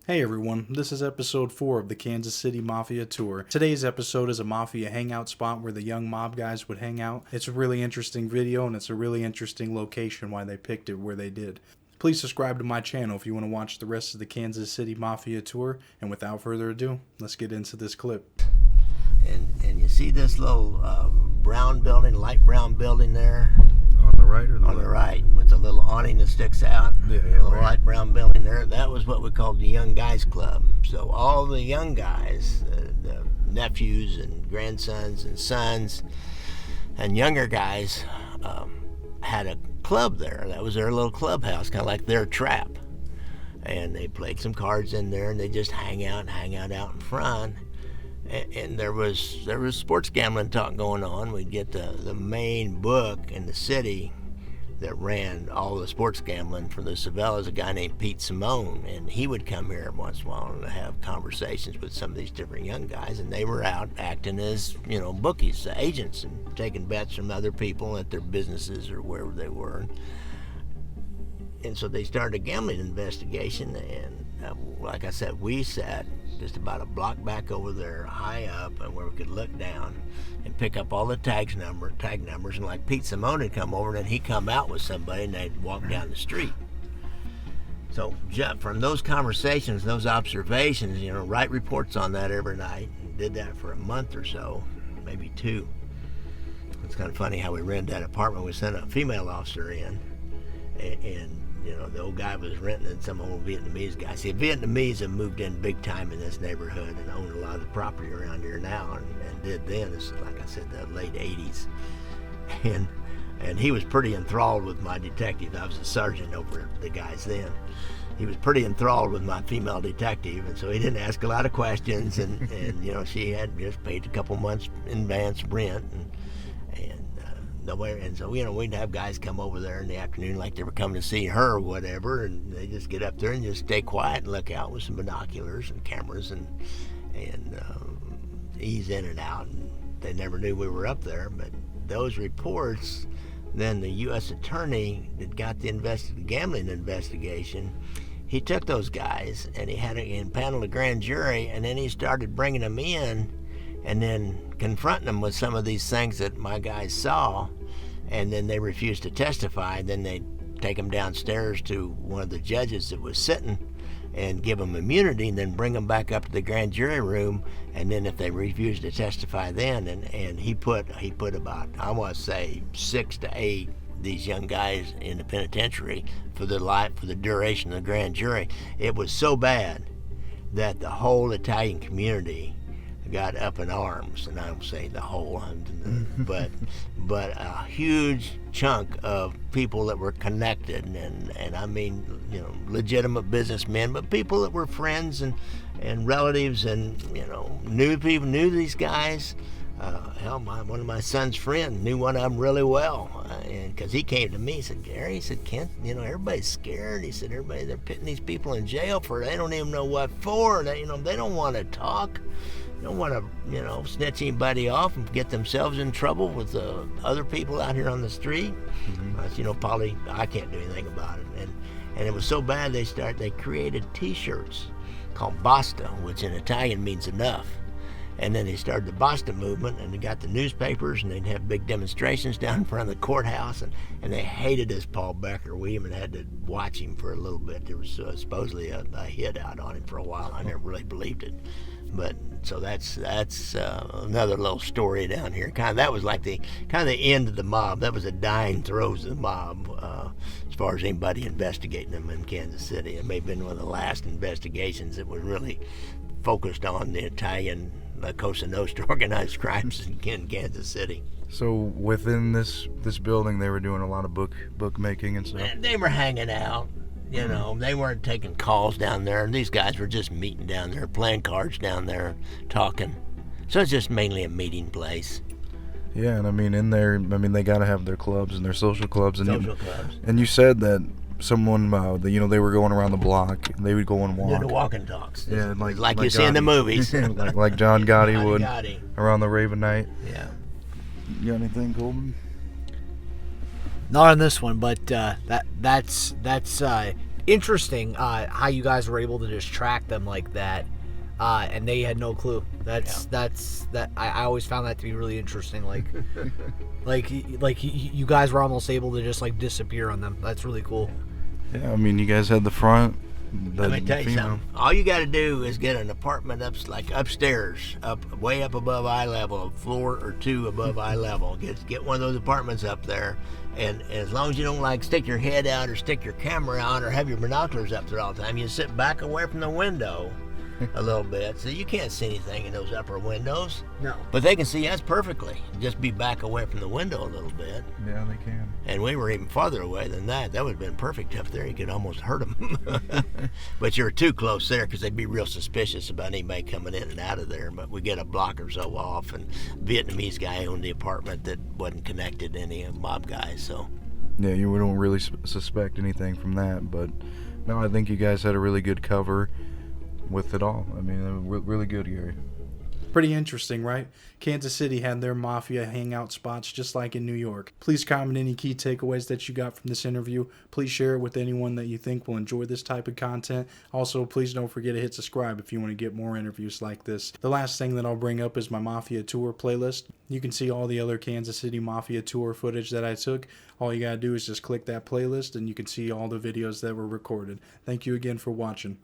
Hey everyone, this is episode 4 of the Kansas City Mafia Tour. Today's episode is a Mafia hangout spot where the young mob guys would hang out. It's a really interesting video and it's a really interesting location why they picked it where they did. Please subscribe to my channel if you want to watch the rest of the Kansas City Mafia Tour. And without further ado, let's get into this clip. And you see this little brown building, light brown building there? On the right or the On left? the right, with the little awning that sticks out. Yeah, the little right. light brown building there. That was what we called the Young Guys Club. So all the young guys, the nephews and grandsons and sons and younger guys had a club there. That was their little clubhouse, kind of like their trap. And they played some cards in there, and they just hang out out in front. And there was sports gambling talk going on. We'd get the main book in the city that ran all the sports gambling for the Savellas, a guy named Pete Simone, and he would come here once in a while and have conversations with some of these different young guys, and they were out acting as, bookies, agents, and taking bets from other people at their businesses or wherever they were. And so they started a gambling investigation, and like I said, we sat just about a block back over there, high up, and where we could look down and pick up all the tag numbers. And like Pete Simone had come over, and then he'd come out with somebody, and they'd walk down the street. So from those conversations, those observations, write reports on that every night. And did that for a month or so, maybe 2. It's kind of funny how we rented that apartment. We sent a female officer in, and the old guy was renting and some old Vietnamese guy. See, Vietnamese have moved in big time in this neighborhood and own a lot of the property around here now, and did then. This is, like I said, the late 80s. And he was pretty enthralled with my detective. I was a sergeant over the guys then. He was pretty enthralled with my female detective, and so he didn't ask a lot of questions, and she had just paid a couple months in advance rent, and so we'd have guys come over there in the afternoon like they were coming to see her or whatever, and they just get up there and just stay quiet and look out with some binoculars and cameras and ease in and out, and they never knew we were up there. But those reports, then the U.S. attorney that got the gambling investigation, he took those guys and he had it impaneled a grand jury, and then he started bringing them in and then confronting them with some of these things that my guys saw, and then they refused to testify. And then they'd take them downstairs to one of the judges that was sitting and give them immunity, and then bring them back up to the grand jury room, and then if they refused to testify then, and he put about, I want to say, 6 to 8 these young guys in the penitentiary for the duration of the grand jury. It was so bad that the whole Italian community got up in arms, and I don't say the whole, but a huge chunk of people that were connected, and I mean, legitimate businessmen, but people that were friends and relatives, and knew these guys. Hell, one of my son's friends knew one of them really well, and because he came to me, he said, "Gary," he said, "Kent, everybody's scared." He said, "They're putting these people in jail for, they don't even know what for. They don't want to talk. Don't want to, snitch anybody off and get themselves in trouble with other people out here on the street." Mm-hmm. Polly, I can't do anything about it. And it was so bad they created T-shirts called Basta, which in Italian means enough. And then they started the Basta movement, and they got the newspapers, and they'd have big demonstrations down in front of the courthouse, and they hated this Paul Becker. We even had to watch him for a little bit. There was supposedly a hit out on him for a while. I never really believed it. But so that's another little story down here. That was like the end of the mob. That was the dying throes of the mob, as far as anybody investigating them in Kansas City. It may have been one of the last investigations that was really focused on the Italian Cosa Nostra organized crimes in Kansas City. So within this building, they were doing a lot of bookmaking and stuff. They were hanging out. They weren't taking calls down there. These guys were just meeting down there, playing cards down there, talking. So it's just mainly a meeting place. Yeah, and I mean, in there, they got to have their clubs and their social clubs. And clubs. And you said that someone, they were going around the block. They would go and walk. Yeah, the walk and talks. Yeah, like you see in the movies. like John Gotti would Gotti. Around the Raven Night. Yeah. You got anything, Colton? Not on this one, but that's interesting how you guys were able to just track them like that, and they had no clue. I always found that to be really interesting. Like you guys were almost able to just like disappear on them. That's really cool. Yeah, I mean, you guys had the front. Let me tell you something. All you got to do is get an apartment upstairs, way up above eye level, a floor or two above eye level. Get one of those apartments up there, and as long as you don't like stick your head out or stick your camera on or have your binoculars up there all the time, you sit back away from the window a little bit, so you can't see anything in those upper windows. No. But they can see us perfectly. Just be back away from the window a little bit. Yeah, they can. And we were even farther away than that. That would have been perfect up there. You could almost hurt them. But you were too close there because they'd be real suspicious about anybody coming in and out of there. But we get a block or so off, and Vietnamese guy owned the apartment that wasn't connected to any mob guys. So. Yeah, you don't really suspect anything from that. But no, I think you guys had a really good cover with it all. I mean, really good, Gary. Pretty interesting, right? Kansas City had their Mafia hangout spots just like in New York. Please comment any key takeaways that you got from this interview. Please share it with anyone that you think will enjoy this type of content. Also, please don't forget to hit subscribe if you want to get more interviews like this. The last thing that I'll bring up is my Mafia tour playlist. You can see all the other Kansas City Mafia tour footage that I took. All you gotta do is just click that playlist and you can see all the videos that were recorded. Thank you again for watching.